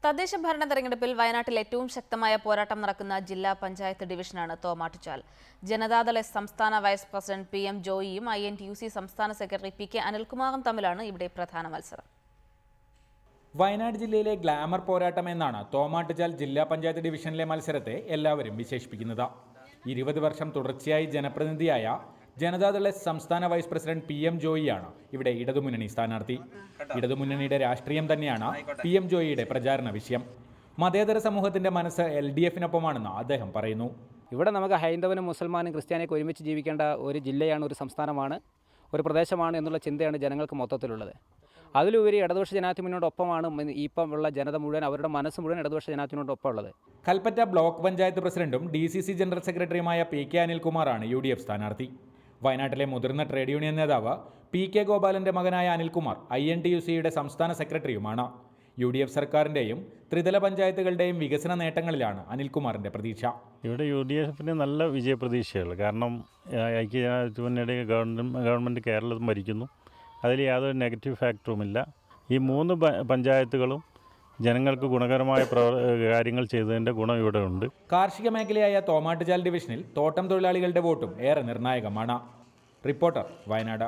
തദ്ദേശ ഭരണ തെരഞ്ഞെടുപ്പിൽ വയനാട്ടിൽ ഏറ്റവും ശക്തമായ പോരാട്ടം നടക്കുന്ന ജില്ലാ പഞ്ചായത്ത് ഡിവിഷനാണ് തോമാട്ടുചാൽ. ജനതാദൾ സംസ്ഥാന വൈസ് പ്രസിഡന്റ് പി.എം. ജോയിയും INTUC സംസ്ഥാന സെക്രട്ടറി P.K. അനിൽകുമാറും തമ്മിലാണ് ഇവിടെ പ്രധാന മത്സരം. വയനാട് ജില്ലയിലെ ഗ്ലാമർ പോരാട്ടം എന്നാണ് തോമാട്ടുചാൽ ജില്ലാ പഞ്ചായത്ത് ഡിവിഷനിലെ മത്സരത്തെ എല്ലാവരും വിശേഷിപ്പിക്കുന്നത്. 20 വർഷം തുടർച്ചയായി ജനപ്രതിനിധിയായ ജനതാദൾ സംസ്ഥാന വൈസ് പ്രസിഡന്റ് P.M. ജോയിയാണ് ഇവിടെ ഇടതുമുന്നണി സ്ഥാനാർത്ഥി. ഇടതുമുന്നണിയുടെ രാഷ്ട്രീയം തന്നെയാണ് P.M. ജോയിയുടെ പ്രചാരണ വിഷയം. മതേതര സമൂഹത്തിന്റെ മനസ്സ് LDFിനൊപ്പമാണെന്ന് അദ്ദേഹം പറയുന്നു. ഇവിടെ നമുക്ക് ഹൈന്ദവനും മുസൽമാനും ക്രിസ്ത്യാനിയൊക്കെ ഒരുമിച്ച് ജീവിക്കേണ്ട ഒരു ജില്ലയാണ്, ഒരു സംസ്ഥാനമാണ്, ഒരു പ്രദേശമാണ് എന്നുള്ള ചിന്തയാണ് ജനങ്ങൾക്ക് മൊത്തത്തിലുള്ളത്. അതിലുപരി ഇടതുപക്ഷ ജനാധിപത്യത്തിനോടൊപ്പമാണ് ഇപ്പം ഉള്ള ജനത മുഴുവൻ, അവരുടെ മനസ്സ് മുഴുവൻ ഇടതുപക്ഷ ജനാധിപത്യത്തിനോടൊപ്പം ഉള്ളത്. കൽപ്പറ്റ ബ്ലോക്ക് പഞ്ചായത്ത് പ്രസിഡന്റും DCC ജനറൽ സെക്രട്ടറിയുമായ P.K. അനിൽകുമാറാണ് UDF സ്ഥാനാർത്ഥി. വയനാട്ടിലെ മുതിർന്ന ട്രേഡ് യൂണിയൻ നേതാവ് P.K. ഗോപാലന്റെ മകനായ അനിൽകുമാർ INTUCയുടെ സംസ്ഥാന സെക്രട്ടറിയുമാണ്. UDF സർക്കാരിൻ്റെയും ത്രിതല പഞ്ചായത്തുകളുടെയും വികസന നേട്ടങ്ങളിലാണ് അനിൽകുമാറിൻ്റെ പ്രതീക്ഷ. ഇവിടെ UDFിന് നല്ല വിജയപ്രതീക്ഷകൾ. കാരണം ഐക്യജനാധിപത്യമുന്നണിയുടെ ഗവൺമെൻറ് കേരളം ഭരിക്കുന്നു. അതിൽ യാതൊരു നെഗറ്റീവ് ഫാക്ടറുമില്ല. ഈ 3 പഞ്ചായത്തുകളും ജനങ്ങൾക്ക് ഗുണകരമായ കാര്യങ്ങൾ ചെയ്തതിൻ്റെ ഗുണം ഇവിടെ ഉണ്ട്. കാർഷിക മേഖലയായ തോമാട്ടുചാൽ ഡിവിഷനിൽ തോട്ടം തൊഴിലാളികളുടെ വോട്ടും ഏറെ നിർണായകമാണ്. റിപ്പോർട്ടർ, വയനാട്.